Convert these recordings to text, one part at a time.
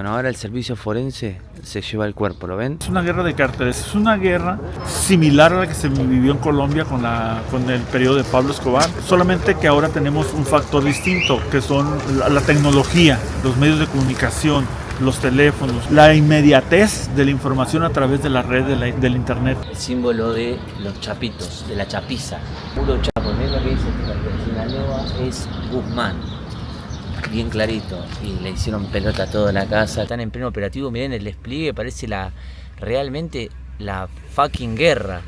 Bueno, ahora el servicio forense se lleva el cuerpo, ¿lo ven? Es una guerra de cárteles, es una guerra similar a la que se vivió en Colombia con el periodo de Pablo Escobar, solamente que ahora tenemos un factor distinto, que son la tecnología, los medios de comunicación, los teléfonos, la inmediatez de la información a través de la red del internet. El símbolo de los chapitos, de la chapiza. Puro chapo, miren lo que dice este cartel de Sinaloa, es Guzmán. Bien clarito. Y le hicieron pelota a toda la casa. Están en pleno operativo, miren el despliegue, parece realmente la fucking guerra.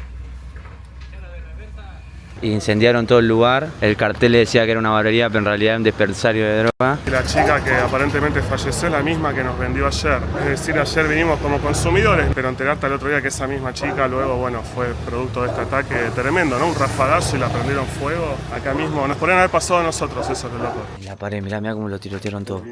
Incendiaron todo el lugar, el cartel le decía que era una barbería, pero en realidad era un dispensario de droga. La chica que aparentemente falleció es la misma que nos vendió ayer. Es decir, ayer vinimos como consumidores, pero enterarte al otro día que esa misma chica luego, bueno, fue producto de este ataque tremendo, ¿no? Un rafagazo y la prendieron fuego. Acá mismo, nos podrían haber pasado a nosotros, eso es lo loco. En la pared, mirá cómo lo tirotearon todo.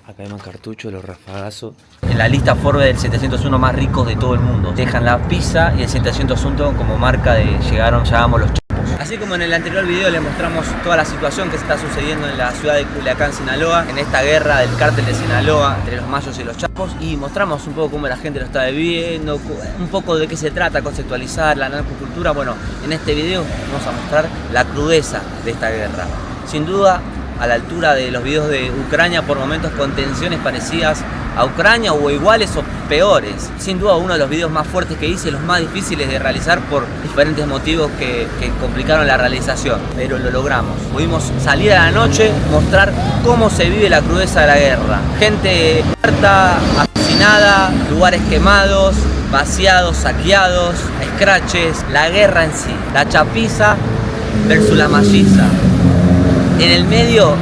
Acá hay más cartuchos, los rafagazos. En la lista Forbes del 701 más ricos de todo el mundo. Dejan la pizza y el 701 como marca de llegamos los chapos. Así como en el anterior video le mostramos toda la situación que se está sucediendo en la ciudad de Culiacán, Sinaloa, en esta guerra del cártel de Sinaloa entre los mayos y los chapos, y mostramos un poco cómo la gente lo está viviendo, un poco de qué se trata, conceptualizar la narcocultura. Bueno, en este video vamos a mostrar la crudeza de esta guerra. Sin duda, a la altura de los videos de Ucrania, por momentos con tensiones parecidas a Ucrania o iguales o peores. Sin duda uno de los videos más fuertes que hice, los más difíciles de realizar por diferentes motivos que complicaron la realización, pero lo logramos. Pudimos salir a la noche, mostrar cómo se vive la crudeza de la guerra. Gente muerta, asesinada, lugares quemados, vaciados, saqueados, scratches, la guerra en sí, la chapiza versus la malliza. En el medio,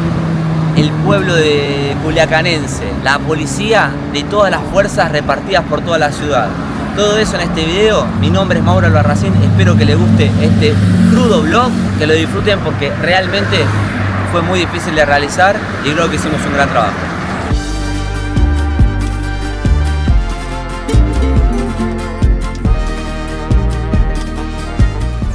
el pueblo de culiacanense, la policía de todas las fuerzas repartidas por toda la ciudad. Todo eso en este video. Mi nombre es Mauro Albarracín, espero que les guste este crudo vlog, que lo disfruten porque realmente fue muy difícil de realizar y creo que hicimos un gran trabajo.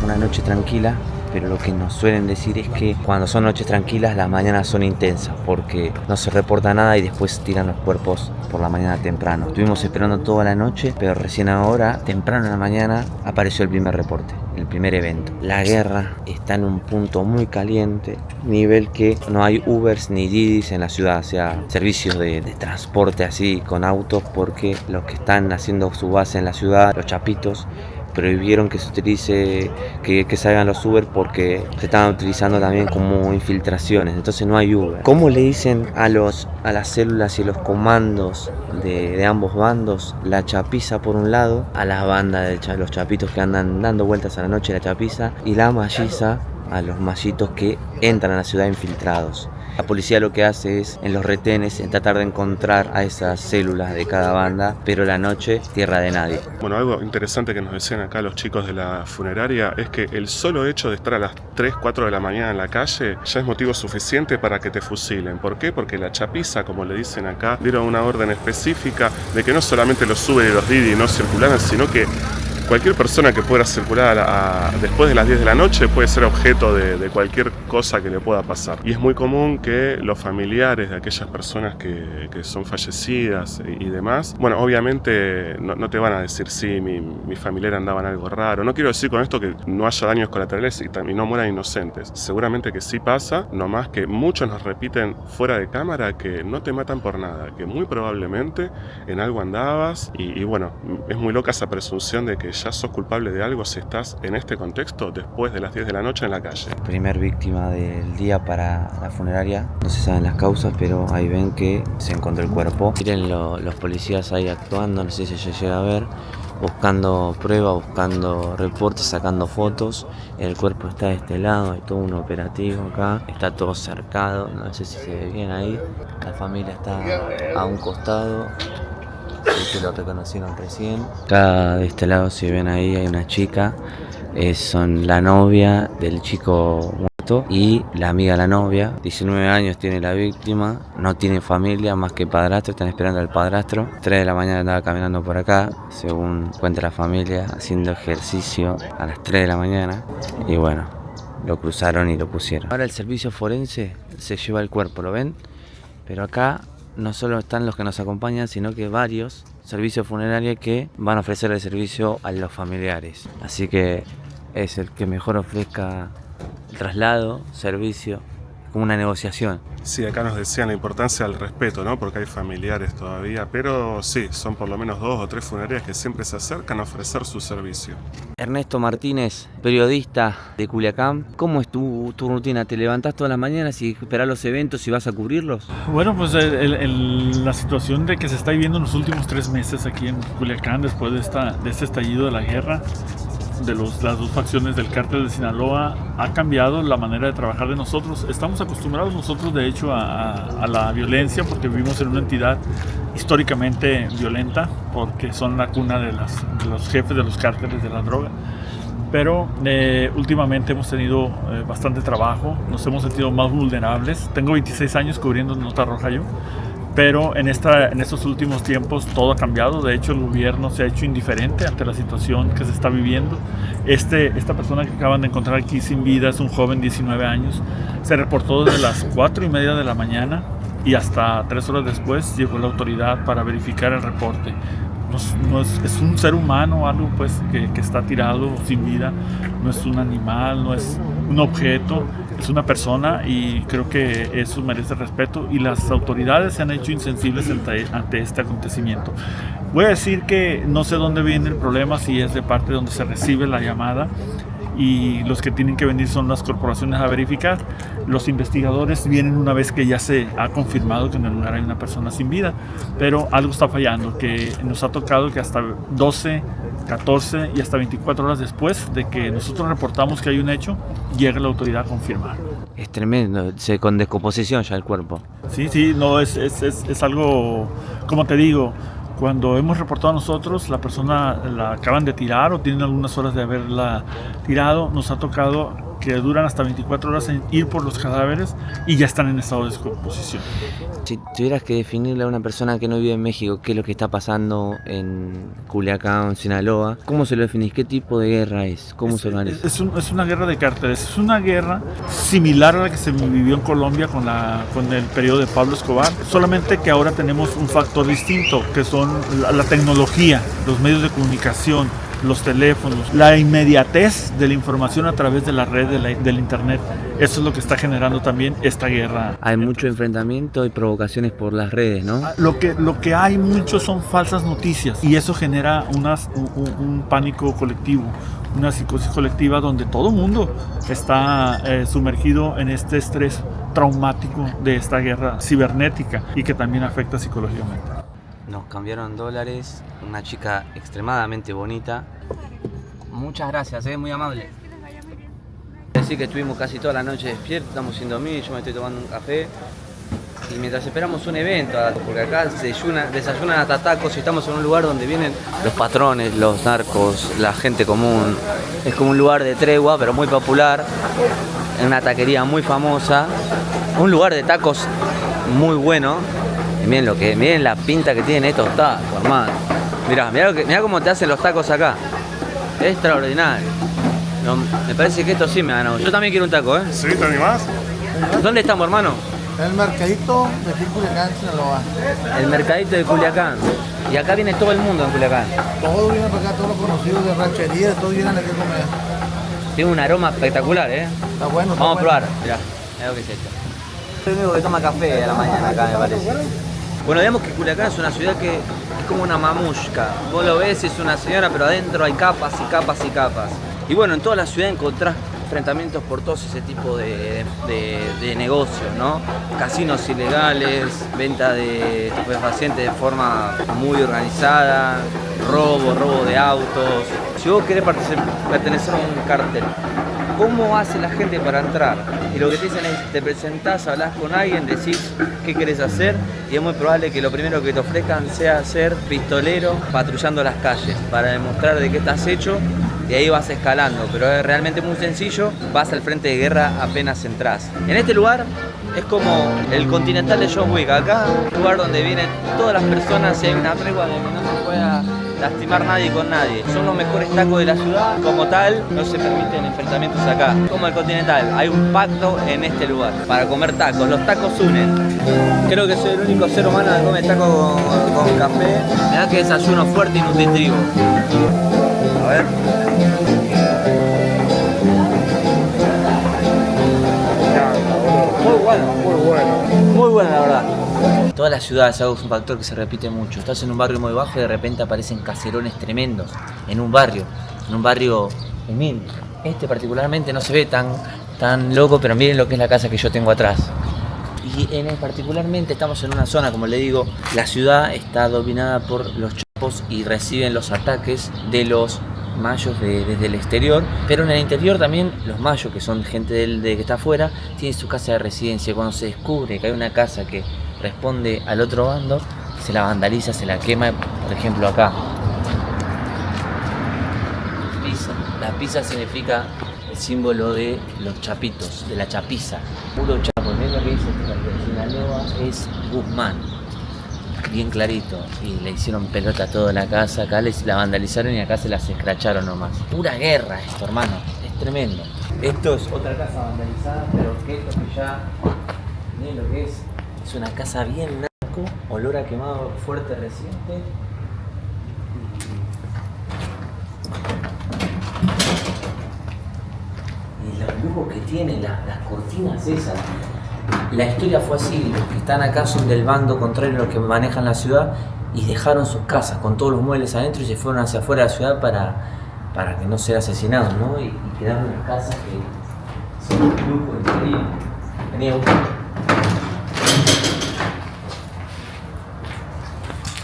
Una noche tranquila. Pero lo que nos suelen decir es que cuando son noches tranquilas las mañanas son intensas porque no se reporta nada y después tiran los cuerpos por la mañana temprano. Estuvimos esperando toda la noche, pero recién ahora, temprano en la mañana, apareció el primer reporte, el primer evento. La guerra está en un punto muy caliente, nivel que no hay Ubers ni Didis en la ciudad, o sea, servicios de transporte así con autos, porque los que están haciendo su base en la ciudad, los chapitos, prohibieron que se utilice, que salgan los Uber porque se estaban utilizando también como infiltraciones, entonces no hay Uber. ¿Cómo le dicen a las células y los comandos de ambos bandos? La chapiza por un lado, a la banda de los chapitos que andan dando vueltas a la noche, la chapiza, y la malliza a los mallitos que entran a la ciudad infiltrados. La policía lo que hace es, en los retenes, en tratar de encontrar a esas células de cada banda, pero la noche, tierra de nadie. Bueno, algo interesante que nos decían acá los chicos de la funeraria es que el solo hecho de estar a las 3, 4 de la mañana en la calle ya es motivo suficiente para que te fusilen. ¿Por qué? Porque la chapiza, como le dicen acá, dieron una orden específica de que no solamente los Uber y los Didi no circularan, sino que cualquier persona que pueda circular después de las 10 de la noche puede ser objeto de cualquier cosa que le pueda pasar. Y es muy común que los familiares de aquellas personas que son fallecidas y demás, bueno, obviamente no te van a decir sí, mi familiar andaba en algo raro. No quiero decir con esto que no haya daños colaterales y no mueran inocentes. Seguramente que sí pasa, nomás que muchos nos repiten fuera de cámara que no te matan por nada, que muy probablemente en algo andabas y bueno, es muy loca esa presunción de que ya sos culpable de algo si estás en este contexto después de las 10 de la noche en la calle. Primer víctima del día para la funeraria, no se saben las causas, pero ahí ven que se encontró el cuerpo. Miren los policías ahí actuando, no sé si se llega a ver, buscando pruebas, buscando reportes, sacando fotos. El cuerpo está de este lado, hay todo un operativo acá, está todo cercado, no sé si se ve bien ahí. La familia está a un costado, que lo reconocieron recién. Acá de este lado, si ven ahí, hay una chica, son la novia del chico muerto y la amiga de la novia. 19 años tiene la víctima, no tiene familia más que padrastro, están esperando al padrastro. 3 de la mañana andaba caminando por acá, según cuenta la familia, haciendo ejercicio a las 3 de la mañana y bueno, lo cruzaron y lo pusieron. Ahora el servicio forense se lleva el cuerpo, ¿lo ven? Pero acá no solo están los que nos acompañan, sino que varios servicios funerarios que van a ofrecer el servicio a los familiares. Así que es el que mejor ofrezca el traslado, servicio, como una negociación. Sí, acá nos decían la importancia del respeto, ¿no? Porque hay familiares todavía, pero sí, son por lo menos 2 o 3 funerarias que siempre se acercan a ofrecer su servicio. Ernesto Martínez, periodista de Culiacán, ¿cómo es tu rutina? ¿Te levantás todas las mañanas y esperás los eventos y vas a cubrirlos? Bueno, pues la situación de que se está viviendo en los últimos 3 meses aquí en Culiacán, después de este estallido de la guerra, de las 2 facciones del cártel de Sinaloa, ha cambiado la manera de trabajar de nosotros. Estamos acostumbrados nosotros, de hecho, a la violencia, porque vivimos en una entidad históricamente violenta, porque son la cuna de los jefes de los cárteles de la droga. Pero últimamente hemos tenido bastante trabajo, nos hemos sentido más vulnerables. Tengo 26 años cubriendo Nota Roja yo, pero en estos últimos tiempos todo ha cambiado. De hecho, el gobierno se ha hecho indiferente ante la situación que se está viviendo. Esta persona que acaban de encontrar aquí sin vida es un joven de 19 años. Se reportó desde las 4:30 de la mañana y hasta 3 horas después llegó la autoridad para verificar el reporte. Es un ser humano, algo pues que está tirado sin vida. No es un animal, no es un objeto, es una persona, y creo que eso merece respeto, y las autoridades se han hecho insensibles ante este acontecimiento. Voy a decir que no sé dónde viene el problema, si es de parte de donde se recibe la llamada, y los que tienen que venir son las corporaciones a verificar. Los investigadores vienen una vez que ya se ha confirmado que en el lugar hay una persona sin vida, pero algo está fallando, que nos ha tocado que hasta 12, 14 y hasta 24 horas después de que nosotros reportamos que hay un hecho, llega la autoridad a confirmar. Es tremendo, con descomposición ya el cuerpo. Sí, no, es algo, como te digo, cuando hemos reportado nosotros, la persona la acaban de tirar o tienen algunas horas de haberla tirado. Nos ha tocado que duran hasta 24 horas en ir por los cadáveres y ya están en estado de descomposición. Si tuvieras que definirle a una persona que no vive en México qué es lo que está pasando en Culiacán, Sinaloa, ¿cómo se lo definís? ¿Qué tipo de guerra es? ¿Cómo se organiza? Es una guerra de cárteles. Es una guerra similar a la que se vivió en Colombia con el periodo de Pablo Escobar, solamente que ahora tenemos un factor distinto, que son la tecnología, los medios de comunicación, los teléfonos, la inmediatez de la información a través de la red del internet. Eso es lo que está generando también esta guerra. Hay mucho enfrentamiento y provocaciones por las redes, ¿no? Lo que hay mucho son falsas noticias, y eso genera un pánico colectivo, una psicosis colectiva donde todo el mundo está sumergido en este estrés traumático de esta guerra cibernética, y que también afecta psicológicamente. Nos cambiaron dólares, una chica extremadamente bonita. Muchas gracias, muy amable. Decir que estuvimos casi toda la noche despiertos, estamos sin dormir, yo me estoy tomando un café. Y mientras esperamos un evento, porque acá se desayunan hasta tacos, y estamos en un lugar donde vienen los patrones, los narcos, la gente común. Es como un lugar de tregua, pero muy popular, en una taquería muy famosa, un lugar de tacos muy bueno. Miren la pinta que tienen estos tacos, hermano. Mirá cómo te hacen los tacos acá. Es extraordinario. No, me parece que esto sí me ganó. Yo también quiero un taco, ¿eh? ¿Sí? ¿Te animás? ¿Dónde estamos, hermano? El mercadito de Culiacán, Sinaloa. El mercadito de Culiacán. Y acá viene todo el mundo en Culiacán. Todo viene para acá, todos los conocidos de ranchería, todos vienen aquí a comer. Tiene un aroma espectacular, ¿eh? Está bueno. Vamos a probar. Mirá lo que es esto. Soy el único que toma café a la mañana acá, me parece. Bueno, digamos que Culiacán es una ciudad que es como una mamushka. Vos lo ves, es una señora, pero adentro hay capas y capas y capas. Y bueno, en toda la ciudad encontrás enfrentamientos por todos ese tipo de negocios, ¿no? Casinos ilegales, venta de estupefacientes de forma muy organizada, robo de autos. Si vos querés pertenecer a un cartel, ¿cómo hace la gente para entrar? Y lo que te dicen es, te presentás, hablas con alguien, decís qué querés hacer, y es muy probable que lo primero que te ofrezcan sea ser pistolero patrullando las calles para demostrar de qué estás hecho, y ahí vas escalando, pero es realmente muy sencillo, vas al frente de guerra apenas entras. En este lugar es como el Continental de John Wick, acá un lugar donde vienen todas las personas y hay una tregua donde no se pueda lastimar nadie con nadie. Son los mejores tacos de la ciudad. Como tal, no se permiten enfrentamientos acá. Como el Continental, hay un pacto en este lugar para comer tacos. Los tacos unen. Creo que soy el único ser humano que come taco con café. Me da que desayuno fuerte y nutritivo. A ver. Muy bueno, muy bueno. Muy bueno, la verdad. Toda la ciudad es un factor que se repite mucho. Estás en un barrio muy bajo y de repente aparecen caserones tremendos en un barrio humilde. Este particularmente no se ve tan loco, pero miren lo que es la casa que yo tengo atrás. Y particularmente estamos en una zona, como le digo, la ciudad está dominada por los chapos y reciben los ataques de los mayos desde el exterior, pero en el interior también los mayos, que son gente que está afuera, tienen su casa de residencia. Cuando se descubre que hay una casa que responde al otro bando, se la vandaliza, se la quema. Por ejemplo acá, pisa. La pisa significa el símbolo de los chapitos, de la chapiza. Puro chapo. Miren lo que dice Sinaloa es Guzmán, bien clarito, y le hicieron pelota a toda la casa. Acá la vandalizaron y acá se las escracharon nomás. Pura guerra esto, hermano, es tremendo. Esto es otra casa vandalizada, pero que esto que ya, miren lo que es una casa bien narco, olor a quemado fuerte reciente. Y los lujos que tiene, las cortinas esas. La historia fue así, los que están acá son del bando contrario a los que manejan la ciudad y dejaron sus casas con todos los muebles adentro y se fueron hacia afuera de la ciudad para que no sean asesinados, ¿no? Y quedaron las casas que son un lujo increíble. Venía un...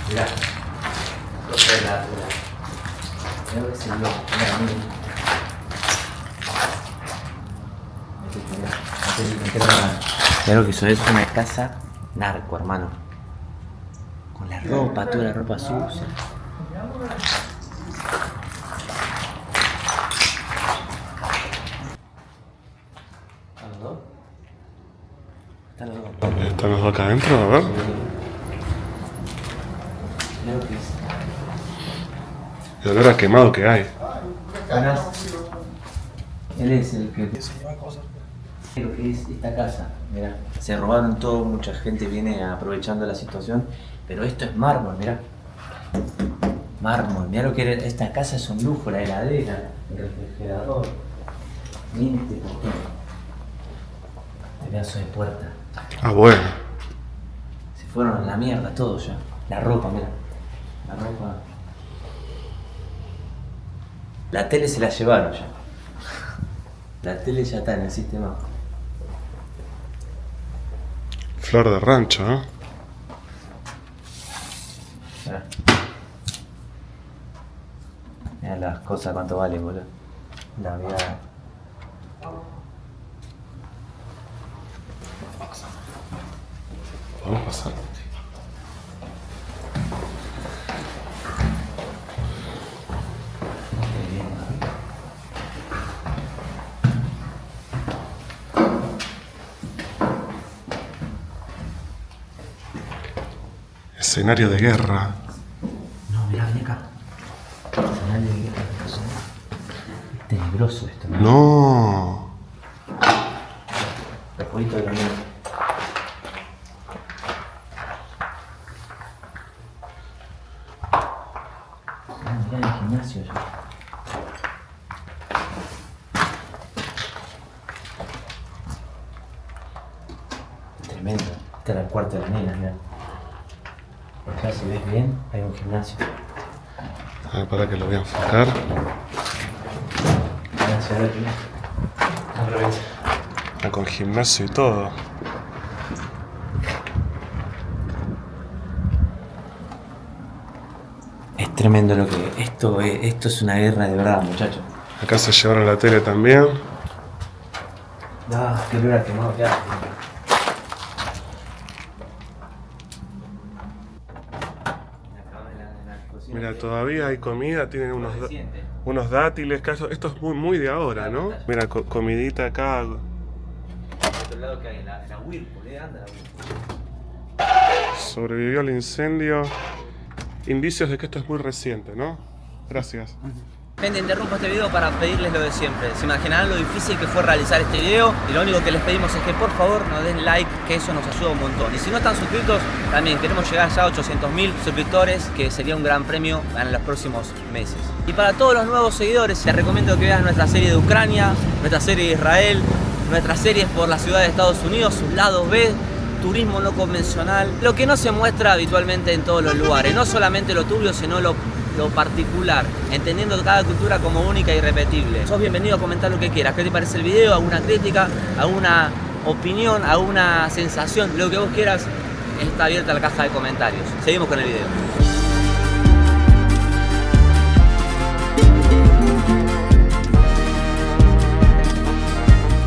Mirá, cosa de la... Mirá que se lo... Claro que eso es una casa narco, hermano. Con la ropa, toda la ropa sucia. ¿Están los dos? Están los dos. ¿Están los dos acá adentro? A ver. Claro que es. El olor a quemado que hay. Buenas. Él es el que lo que es esta casa. Mirá, se robaron todo, mucha gente viene aprovechando la situación, pero esto es mármol, mirá. Mármol, mirá lo que era. Esta casa es un lujo, la heladera, el refrigerador. Miren este pedazo de puerta. Ah, bueno. Se fueron a la mierda todo ya. La ropa, mirá. La ropa. La tele se la llevaron ya. La tele ya está en el sistema. Flor de rancho, ¿eh? Mirá las cosas cuánto valen, boludo. La vida. Vamos a pasar. Escenario de guerra. No, mirá, vení acá. Escenario de guerra. Es tenebroso esto, ¿no? No. Los jueguitos de la mierda. Mirá el gimnasio ya. Tremendo. Este era el cuarto de la nena, mirá. Acá si ves bien, hay un gimnasio. A ver, para que lo voy a enfocar. Ah, con gimnasio y todo. Es tremendo lo que... Esto es una guerra de verdad, muchachos. Acá se llevaron la tele también. Ah, qué olor a quemado que hace. Mira, todavía hay comida, tienen unos dátiles, esto es muy de ahora, ¿no? Mira, comidita acá. Por otro lado que hay la Whirlpool, anda la Whirlpool. Sobrevivió al incendio indicios de que esto es muy reciente, ¿no? Gracias. Gente, interrumpo este video para pedirles lo de siempre. Se imaginarán lo difícil que fue realizar este video y lo único que les pedimos es que por favor nos den like, que eso nos ayuda un montón. Y si no están suscritos, también queremos llegar ya a 800.000 suscriptores, que sería un gran premio en los próximos meses. Y para todos los nuevos seguidores, les recomiendo que vean nuestra serie de Ucrania, nuestra serie de Israel, nuestras series por la ciudad de Estados Unidos, sus lados B, turismo no convencional, lo que no se muestra habitualmente en todos los lugares, no solamente lo turbio, sino lo particular, entendiendo cada cultura como única y irrepetible. Sos bienvenido a comentar lo que quieras. ¿Qué te parece el video? ¿Alguna crítica? ¿Alguna opinión? ¿Alguna sensación? Lo que vos quieras, está abierta la caja de comentarios. Seguimos con el video.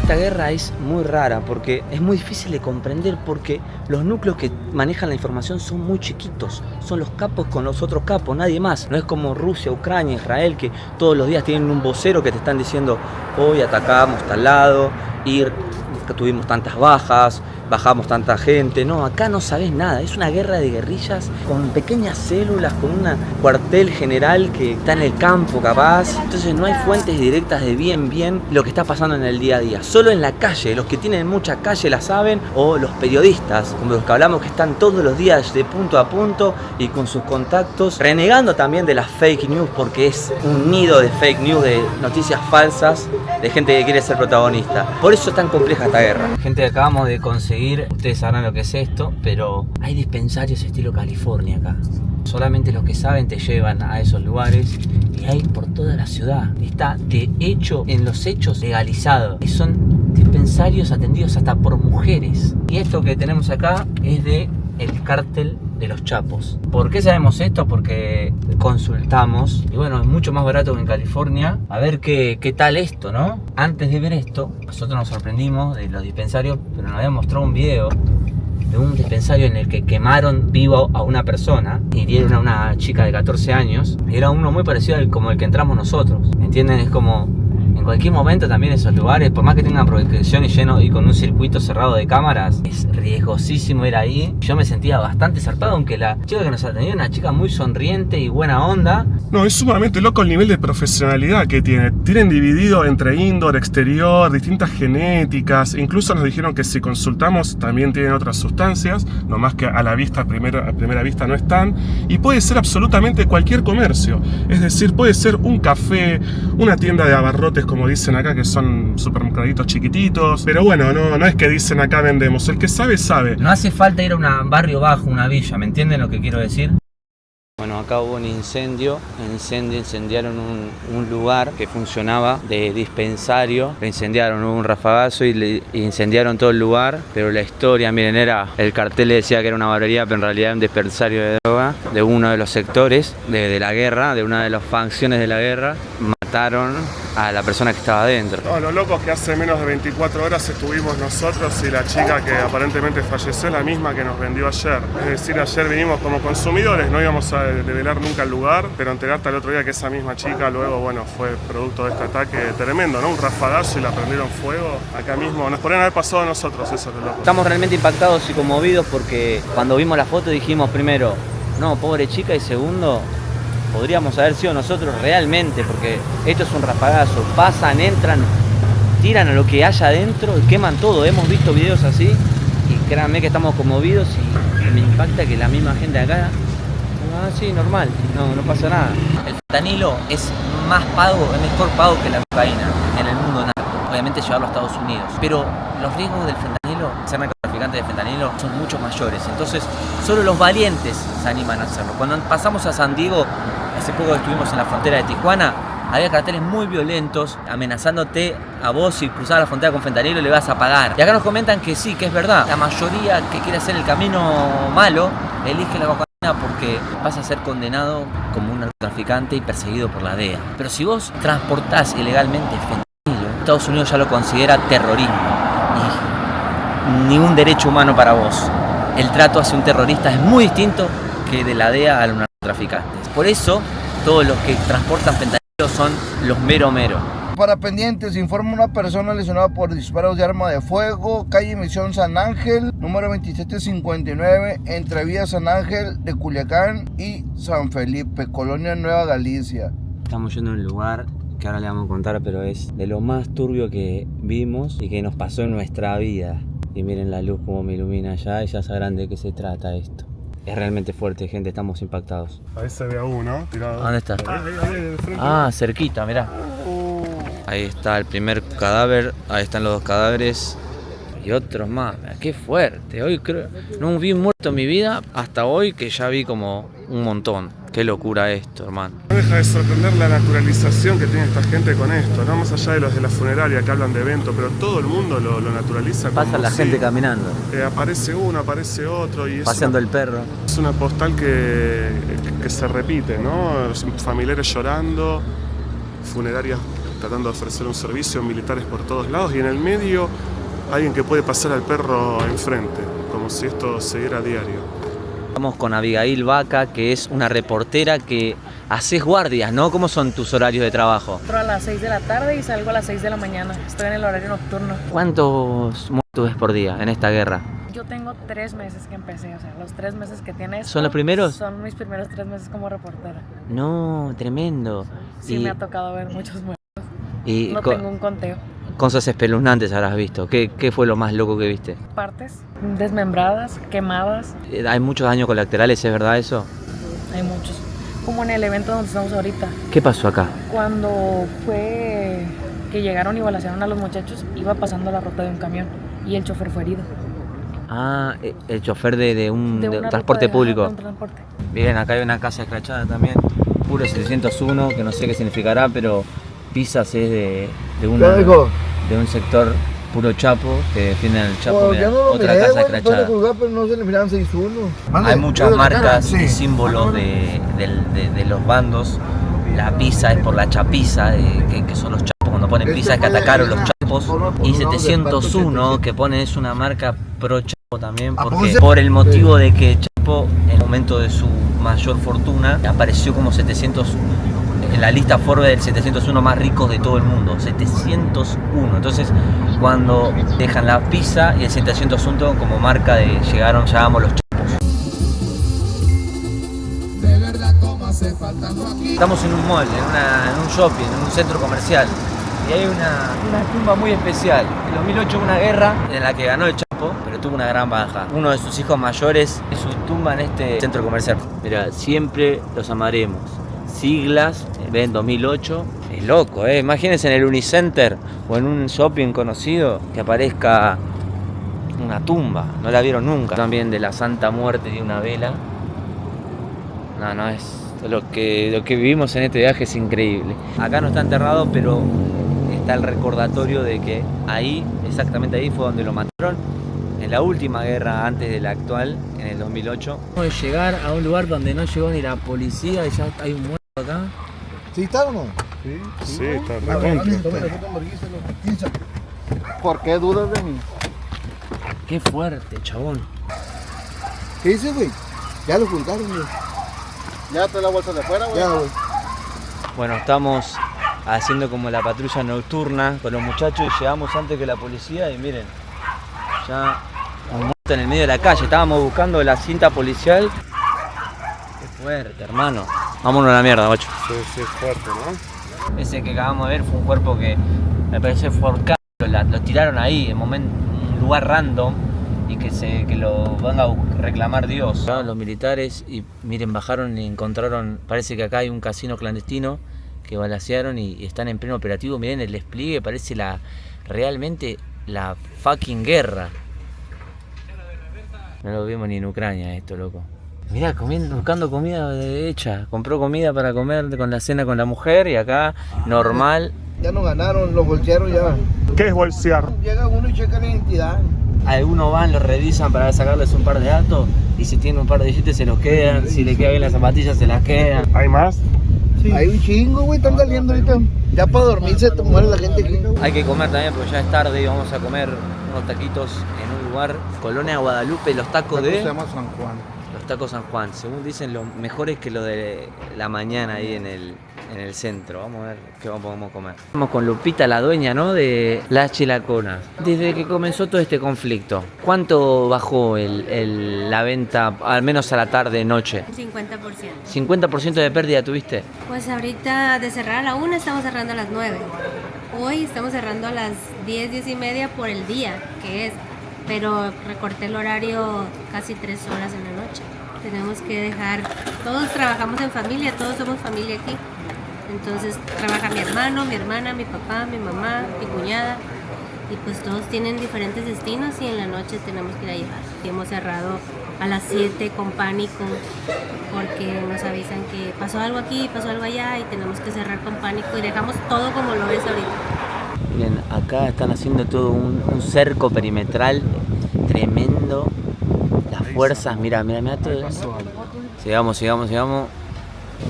Esta guerra es muy rara porque es muy difícil de comprender, porque los núcleos que manejan la información son muy chiquitos, son los capos con los otros capos, nadie más. No es como Rusia, Ucrania, Israel, que todos los días tienen un vocero que te están diciendo hoy atacamos tal lado, tuvimos tantas bajas, bajamos tanta gente. No, acá no sabés nada, es una guerra de guerrillas con pequeñas células, con un cuartel general que está en el campo capaz. Entonces no hay fuentes directas de bien lo que está pasando en el día a día. Solo en la calle, los que tienen mucha calle la saben, o los periodistas, como los que hablamos, que están todos los días de punto a punto y con sus contactos, renegando también de las fake news, porque es un nido de fake news, de noticias falsas, de gente que quiere ser protagonista. Por eso es tan compleja esta guerra. Gente, acabamos de conseguir, ustedes sabrán lo que es esto, pero hay dispensarios estilo California acá. Solamente los que saben te llevan a esos lugares y hay por toda la ciudad. Está de hecho en los hechos legalizado. Y son dispensarios atendidos hasta por mujeres. Y esto que tenemos acá es de el cártel de los Chapos. ¿Por qué sabemos esto? Porque consultamos y bueno, es mucho más barato que en California. A ver qué tal esto, ¿no? Antes de ver esto, nosotros nos sorprendimos de los dispensarios, pero nos habían mostrado un video de un dispensario en el que quemaron vivo a una persona y dieron a una chica de 14 años. Era uno muy parecido como el que entramos nosotros, ¿entienden? Es como en cualquier momento también esos lugares, por más que tengan protección y lleno y con un circuito cerrado de cámaras, es riesgosísimo ir ahí. Yo me sentía bastante zarpado, aunque la chica que nos atendió era una chica muy sonriente y buena onda. No, es sumamente loco el nivel de profesionalidad que tiene. Tienen dividido entre indoor, exterior, distintas genéticas. Incluso nos dijeron que si consultamos también tienen otras sustancias, nomás que a la vista, a primera vista no están. Y puede ser absolutamente cualquier comercio. Es decir, puede ser un café, una tienda de abarrotes, como dicen acá, que son supermercaditos chiquititos. Pero bueno, no es que dicen acá vendemos. El que sabe, sabe. No hace falta ir a un barrio bajo, una villa, ¿me entienden lo que quiero decir? Bueno, acá hubo un incendiaron un lugar que funcionaba de dispensario, lo incendiaron, hubo un rafagazo y incendiaron todo el lugar, pero la historia, miren, el cartel le decía que era una barbería, pero en realidad era un dispensario de droga de uno de los sectores de la guerra, de una de las facciones de la guerra. Mataron a la persona que estaba adentro. No, lo loco es que hace menos de 24 horas estuvimos nosotros y la chica que aparentemente falleció es la misma que nos vendió ayer. Es decir, ayer vinimos como consumidores, no íbamos a develar nunca el lugar, pero enterarte al otro día que esa misma chica luego, bueno, fue producto de este ataque tremendo, ¿no? Un rafagazo y la prendieron fuego acá mismo. Nos podrían haber pasado a nosotros, eso es lo loco. Estamos realmente impactados y conmovidos porque cuando vimos la foto dijimos primero, no, pobre chica, y segundo, podríamos haber sido nosotros realmente, porque esto es un rafagazo, pasan, entran, tiran a lo que haya adentro y queman todo. Hemos visto videos así y créanme que estamos conmovidos y me impacta que la misma gente acá, sí, normal, no pasa nada. El fentanilo es más pago, es mejor pago que la cocaína en el mundo narco. Obviamente llevarlo a Estados Unidos, pero los riesgos del fentanilo, ser narcotraficante de fentanilo, son mucho mayores. Entonces, solo los valientes se animan a hacerlo. Cuando pasamos a San Diego, hace poco estuvimos en la frontera de Tijuana, había carteles muy violentos amenazándote a vos. Si cruzás la frontera con fentanilo le vas a pagar. Y acá nos comentan que sí, que es verdad. La mayoría que quiere hacer el camino malo elige la cocaína porque vas a ser condenado como un narcotraficante y perseguido por la DEA. Pero si vos transportás ilegalmente fentanilo, Estados Unidos ya lo considera terrorismo y ni un derecho humano para vos. El trato hacia un terrorista es muy distinto que de la DEA a los narcotraficantes. Por eso todos los que transportan fentanilo son los mero. Para pendientes, informa una persona lesionada por disparos de arma de fuego, calle Misión San Ángel, número 2759, entre vía San Ángel de Culiacán y San Felipe, Colonia Nueva Galicia. Estamos yendo a un lugar que ahora le vamos a contar, pero es de lo más turbio que vimos y que nos pasó en nuestra vida. Y miren la luz como me ilumina allá y ya sabrán de qué se trata esto. Es realmente fuerte, gente, estamos impactados. Ahí se ve a uno tirado. ¿Dónde está? Ahí, de frente. Ah, cerquita, mirá. Ahí está el primer cadáver, ahí están los dos cadáveres y otros más. Mirá, qué fuerte. Hoy creo, no vi muerto en mi vida hasta hoy, que ya vi como un montón. Qué locura esto, hermano. No deja de sorprender la naturalización que tiene esta gente con esto, no más allá de los de la funeraria que hablan de evento, pero todo el mundo lo naturaliza. Pasa como la si, gente caminando, aparece uno, aparece otro y paseando el perro. es una postal que se repite, ¿no? Familiares llorando, funerarias tratando de ofrecer un servicio, militares por todos lados y en el medio alguien que puede pasar al perro enfrente, como si esto se diera a diario. Estamos con Abigail Vaca, que es una reportera que haces guardias, ¿no? ¿Cómo son tus horarios de trabajo? Entro a las 6 de la tarde y salgo a las 6 de la mañana. Estoy en el horario nocturno. ¿Cuántos muertos ves por día en esta guerra? Yo tengo 3 meses que empecé, o sea, los 3 meses que tiene esto ¿Son los primeros? Son mis primeros 3 meses como reportera. No, tremendo. Sí, me ha tocado ver muchos muertos. Y No tengo un conteo. cosas espeluznantes habrás visto. ¿Qué fue lo más loco que viste? Partes desmembradas, quemadas, Hay muchos daños colaterales, ¿es verdad eso? hay muchos. Como en el evento donde estamos ahorita. ¿Qué pasó acá? Cuando fue que llegaron y balacearon a los muchachos, iba pasando la ruta de un camión y el chofer fue herido. Ah, el chofer de un una transporte ruta público. de un transporte. Bien, acá hay una casa escrachada también. Puro 701, que no sé qué significará, pero Pisas es de un sector puro chapo, que defienden al chapo. Mirá, otra casa escrachada. Pero no se le miran 6-1. Hay muchas marcas y símbolos de los bandos. La pisa es por la chapiza, que son los chapos. Cuando ponen pisa es que atacaron los chapos. Y 701, que pone es una marca pro chapo también, porque por el motivo de que Chapo, en el momento de su mayor fortuna, apareció como 700 en la lista Forbes del 701 más ricos de todo el mundo. 701. Entonces, cuando dejan la pizza y el 701 como marca de llegamos los chapos. Estamos en un mall, en un shopping, en un centro comercial. Y hay una tumba muy especial. En 2008 una guerra en la que ganó el Chapo, pero tuvo una gran baja. Uno de sus hijos mayores es su tumba en este centro comercial. Mira, siempre los amaremos. Siglas, ven 2008. Es loco, ¿eh? Imagínense en el Unicenter o en un shopping conocido que aparezca una tumba. No la vieron nunca. También de la Santa Muerte de una vela. No, es lo que vivimos en este viaje es increíble. Acá no está enterrado, pero está el recordatorio de que ahí, exactamente ahí fue donde lo mataron en la última guerra antes de la actual, en el 2008. Vamos a llegar a un lugar donde no llegó ni la policía y ya hay un muerto acá. ¿Sí está o no? Sí, está recontra. ¿Por qué dudas de mí? Qué fuerte, chabón. ¿Qué dices, güey? Ya lo juntaron, güey. Ya te la bolsa de afuera, güey. Ya, güey. Bueno, estamos haciendo como la patrulla nocturna con los muchachos y llegamos antes que la policía y miren, ya un muerto en el medio de la calle. Estábamos buscando la cinta policial. Qué fuerte, hermano. Vámonos a la mierda, macho. Sí, es fuerte, ¿no? Ese que acabamos de ver fue un cuerpo que me parece forcado. Lo tiraron ahí, en un lugar random. Y que lo van a reclamar Dios. Los militares y miren, bajaron y encontraron, parece que acá hay un casino clandestino que balacearon y están en pleno operativo. Miren el despliegue, parece realmente la fucking guerra. No lo vimos ni en Ucrania esto, loco. Mirá, buscando comida hecha. Compró comida para comer con la cena con la mujer y acá normal. Ya no ganaron, los bolsearon ya. ¿Qué es bolsear? Llega uno y checa la identidad. Algunos van, los revisan para sacarles un par de datos y si tienen un par de billetes se los quedan, si le quedan bien las zapatillas se las quedan. ¿Hay más? Sí. Hay un chingo, güey, están saliendo ahorita. Ya para dormirse muere la gente aquí. Hay que comer también porque ya es tarde y vamos a comer unos taquitos en un lugar, Colonia Guadalupe, los tacos de... Se llama San Juan. Los Los tacos San Juan, según dicen, los mejores que lo de la mañana ahí en el centro. Vamos a ver qué podemos comer. Vamos con Lupita, la dueña, ¿no?, de La Chilacona. Desde que comenzó todo este conflicto, ¿cuánto bajó la venta, al menos a la tarde, noche? 50%. ¿50% de pérdida tuviste? Pues ahorita de cerrar a la 1 estamos cerrando a las 9. Hoy estamos cerrando a las 10, 10 y media por el día que es. Pero recorté el horario casi 3 horas en la noche. Tenemos que dejar, todos trabajamos en familia, todos somos familia aquí. Entonces trabaja mi hermano, mi hermana, mi papá, mi mamá, mi cuñada. Y pues todos tienen diferentes destinos y en la noche tenemos que ir a llevar. Y hemos cerrado a las 7 con pánico porque nos avisan que pasó algo aquí, pasó algo allá y tenemos que cerrar con pánico y dejamos todo como lo ves ahorita. Miren, acá están haciendo todo un cerco perimetral tremendo. Las fuerzas, mira todo eso. Sigamos.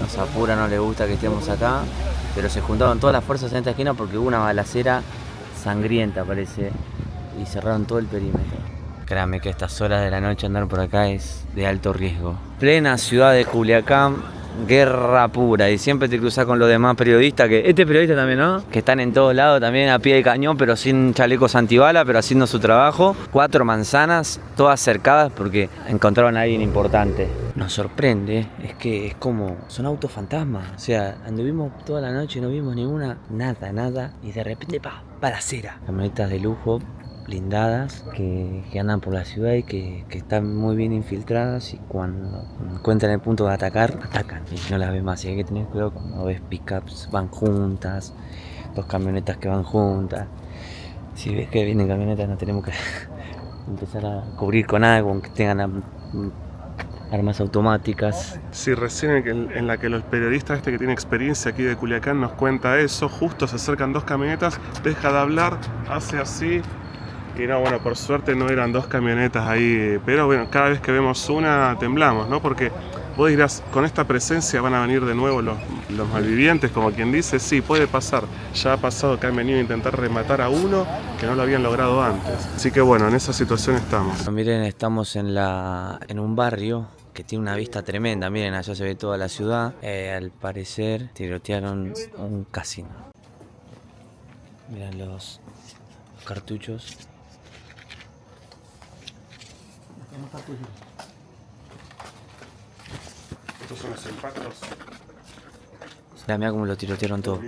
Nos apura, no le gusta que estemos acá. Pero se juntaron todas las fuerzas en esta esquina porque hubo una balacera sangrienta, parece. Y cerraron todo el perímetro. Créame que a estas horas de la noche andar por acá es de alto riesgo. Plena ciudad de Culiacán. Guerra pura, y siempre te cruzas con los demás periodistas, que este periodista también, ¿no?, que están en todos lados también a pie de cañón, pero sin chalecos antibala, pero haciendo su trabajo. 4 manzanas, todas cercadas porque encontraron a alguien importante. Nos sorprende, es que es como, son autos fantasmas, o sea, anduvimos toda la noche y no vimos ninguna, nada, y de repente, balacera. Camionetas de lujo, blindadas, que andan por la ciudad y que están muy bien infiltradas, y cuando encuentran el punto de atacar, atacan y no las ves más. Y hay que tener cuidado cuando ves pickups van juntas, 2 camionetas que van juntas. Si ves que vienen camionetas, no tenemos que empezar a cubrir con algo, aunque tengan armas automáticas. Sí, recién en la que los periodistas que tiene experiencia aquí de Culiacán nos cuenta eso, justo se acercan 2 camionetas, deja de hablar, hace así. Y no, bueno, por suerte no eran 2 camionetas ahí, pero bueno, cada vez que vemos una temblamos, ¿no? Porque vos dirás, con esta presencia van a venir de nuevo los malvivientes, como quien dice, sí, puede pasar. Ya ha pasado que han venido a intentar rematar a uno que no lo habían logrado antes. Así que bueno, en esa situación estamos. Miren, estamos en un barrio que tiene una vista tremenda. Miren, allá se ve toda la ciudad. Al parecer tirotearon un casino. Miren los cartuchos. Estos son los impactos. Mira cómo lo tirotearon todo.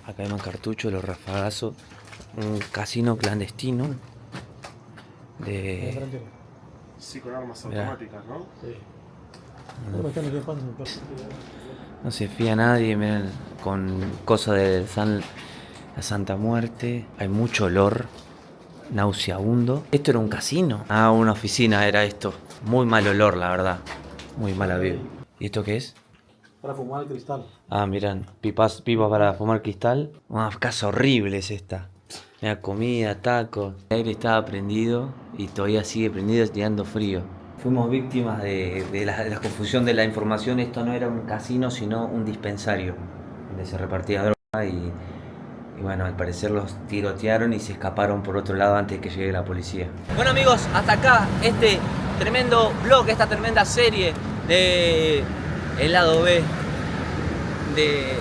Acá hay más cartuchos, los rafagazos. Un casino clandestino. Sí, con armas automáticas, ¿no? No se fía a nadie, miren, con cosas de la Santa Muerte. Hay mucho olor nauseabundo. Esto era un casino. Una oficina era esto. Muy mal olor, la verdad. Muy mala vida. ¿Y esto qué es? Para fumar el cristal. Miran, pipas para fumar cristal. Una casa horrible es esta. Mira, comida, tacos. El aire estaba prendido y todavía sigue prendido, tirando frío. Fuimos víctimas de la confusión de la información. Esto no era un casino, sino un dispensario donde se repartía droga y bueno, al parecer los tirotearon y se escaparon por otro lado antes de que llegue la policía. Bueno amigos, hasta acá este tremendo vlog, esta tremenda serie de el lado B de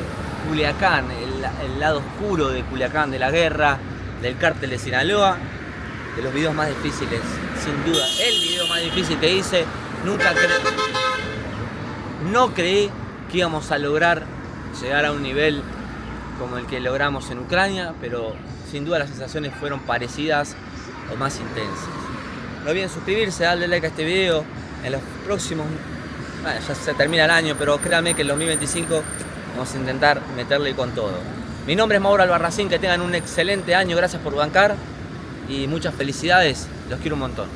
Culiacán, el lado oscuro de Culiacán, de la guerra, del cártel de Sinaloa, de los videos más difíciles, sin duda, el video más difícil que hice. No creí que íbamos a lograr llegar a un nivel como el que logramos en Ucrania, pero sin duda las sensaciones fueron parecidas o más intensas. No olviden suscribirse, darle like a este video. En los próximos, ya se termina el año, pero créanme que en 2025 vamos a intentar meterle con todo. Mi nombre es Mauro Albarracín, que tengan un excelente año, gracias por bancar y muchas felicidades, los quiero un montón.